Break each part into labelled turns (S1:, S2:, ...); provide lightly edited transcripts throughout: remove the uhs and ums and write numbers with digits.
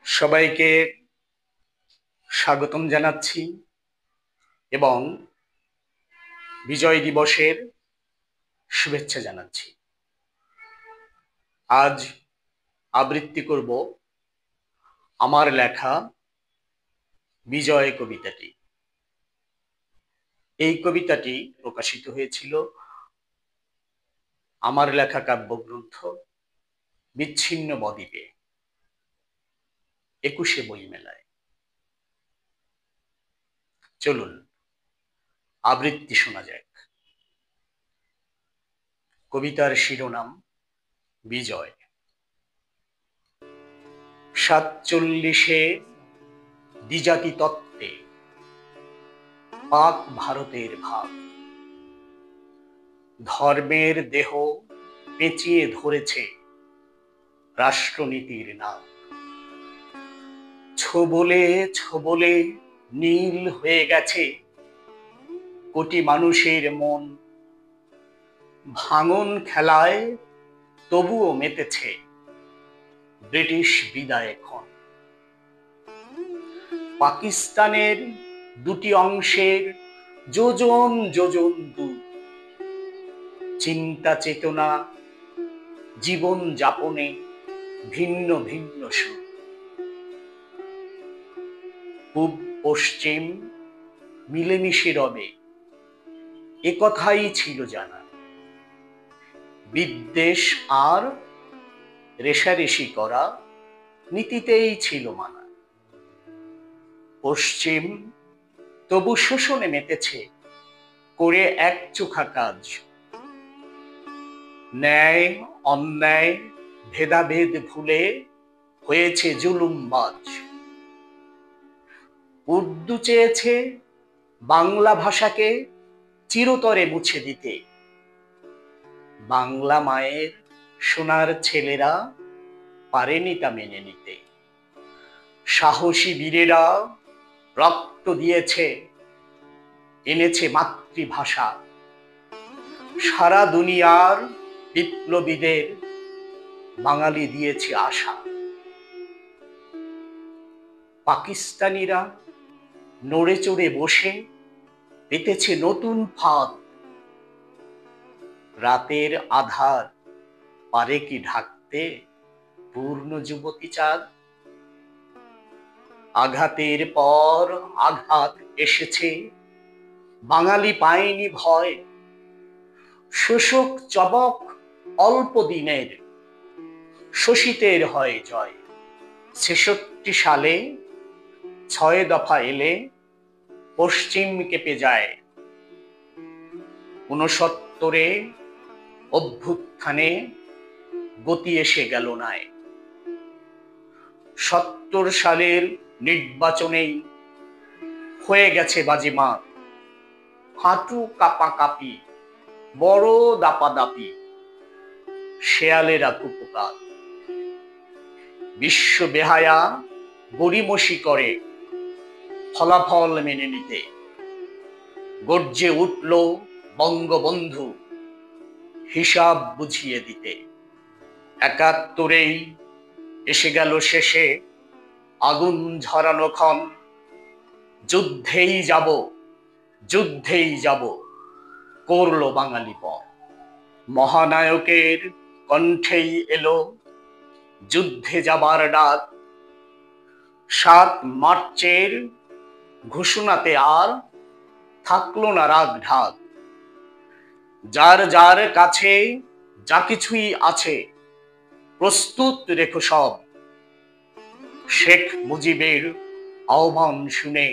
S1: সবাইকে স্বাগতম জানাচ্ছি এবং বিজয় দিবসের শুভেচ্ছা জানাচ্ছি। আজ আবৃত্তি করব আমার লেখা বিজয় কবিতাটি। এই কবিতাটি প্রকাশিত হয়েছিল আমার লেখা কাব্যগ্রন্থ বিচ্ছিন্ন বদ্বীপে 21শে বইমেলায়। চলুন আবৃত্তি শোনা যাক। কবিতার শিরোনাম বিজয়। 47-এ দ্বিজাতি তত্ত্বে পাক ভারতের ভাগ, ধর্মের দেহ পেঁচিয়ে ধরেছে রাষ্ট্রনীতির নাম। ছোবলে ছোবলে নীল হয়ে গেছে কোটি মানুষের মন। ভাঙন খেলায় তবুও মেতেছে ব্রিটিশ বিদায় ক্ষণ। পাকিস্তানের দুটি অংশের যোজন যোজন দূর, চিন্তা চেতনা জীবন যাপনে ভিন্ন ভিন্ন সুর। পূব পশ্চিম মিলেমিশে রবে একথাই ছিল জানা। বিদ্বেষ আর রেষারেষি করা নীতিতেই ছিল মানা। পশ্চিম তবু শোষণে মেতেছে করে একচোখা কাজ। ন্যায় অন্যায় ভেদাভেদ ভুলে হয়েছে জুলুমবাজ। উর্দু চেয়েছে বাংলা ভাষাকে চিরতরে মুছে দিতে। বাংলা মায়ের সোনার ছেলেরা পারেনি তা মেনে নিতে। সাহসী বীরেরা রক্ত দিয়েছে, এনেছে মাতৃভাষা। সারা দুনিয়ার বিপ্লবীদের বাঙালি দিয়েছে আশা। পাকিস্তানিরা নড়ে চড়ে বসে পেতেছে নতুন ফাঁদ। রাতের আধার পারে কি ঢাকতে পূর্ণ যুবতী চাঁদ? আঘাতের পর আঘাত এসেছে, বাঙালি পায়নি ভয়। শোষক চবক অল্প দিনের, শোষিতের হয় জয়। 66 সালে 6 দফা এলে পশ্চিম কেঁপে যায়। 69-এ অভ্যুত্থানে গতি এসে গেল নাই। 70 সালের নির্বাচনেই হয়ে গেছে বাজিমাত। হাঁটু কাঁপাকাঁপি, বড় দাপাদাপি, শেয়ালেরা কুপোকাত। বিশ্ব বেহায়া গড়িমসি করে ফলাফল মেনে নিতে। গর্জে উঠল বঙ্গবন্ধু হিসাব বুঝিয়ে দিতে। 71-এই এসে গেল শেষে আগুন ঝরানো ক্ষণ। যুদ্ধেই যাব, যুদ্ধেই যাব করলো বাঙালি পণ। মহানায়কের কণ্ঠেই এলো যুদ্ধে যাবার ডাক। 7 মার্চের ঘোষণাতে আর থাকলো না রাগ ঢাক। যার যার কাছে যা কিছুই আছে প্রস্তুত রেখো সব। শেখ মুজিবের আহ্বান শুনে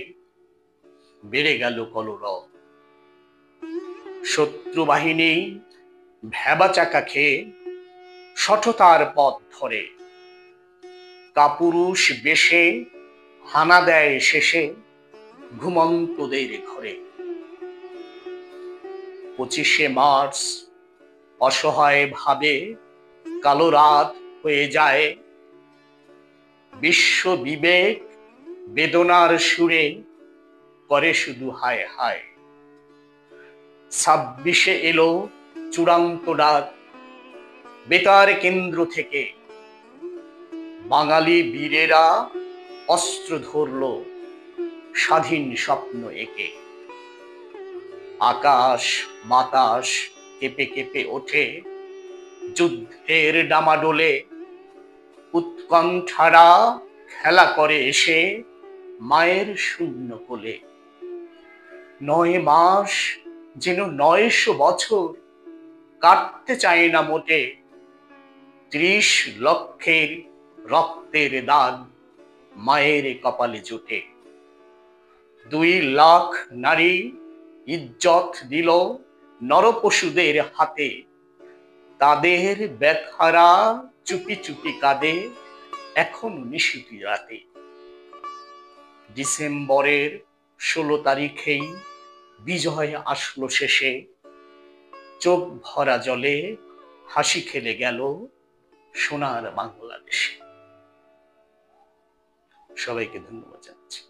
S1: বেড়ে গেল কলরব। শত্রু বাহিনী ভ্যাবাচাকা খেয়ে সঠতার পথ ধরে। কাপুরুষ বেশে হানা দেয় শেষে ঘুমন্তদের ঘরে। 25শে মার্চ অসহায় ভাবে কালো রাত হয়ে যায়। বিশ্ব বিবেক বেদনার সুরে করে শুধু হায় হায়। 26-এ এলো চূড়ান্ত ডাক বেতার কেন্দ্র থেকে। বাঙালি বীরেরা অস্ত্র ধরল স্বাধীন স্বপ্ন এঁকে। আকাশ বাতাস কেঁপে কেঁপে ওঠে যুদ্ধের ডামাডোলে। উৎকণ্ঠারা খেলা করে এসে মায়ের শূন্য কোলে। 9 মাস যেন 900 বছর, কাটতে চায় না মোটে। 30 লক্ষের রক্তের দাগ মায়ের কপালে জোটে। 2 লাখ নারী ইজ্জত দিল নরপশুদের হাতে। তাদের ব্যথারা চুপি চুপি কাঁদে এখনো নিশিতি রাতে। ডিসেম্বরের 16 তারিখেই বিজয় আসলো শেষে। চোখ ভরা জলে হাসি খেলে গেল সোনার বাংলাদেশে। সবাইকে ধন্যবাদ জানাচ্ছি।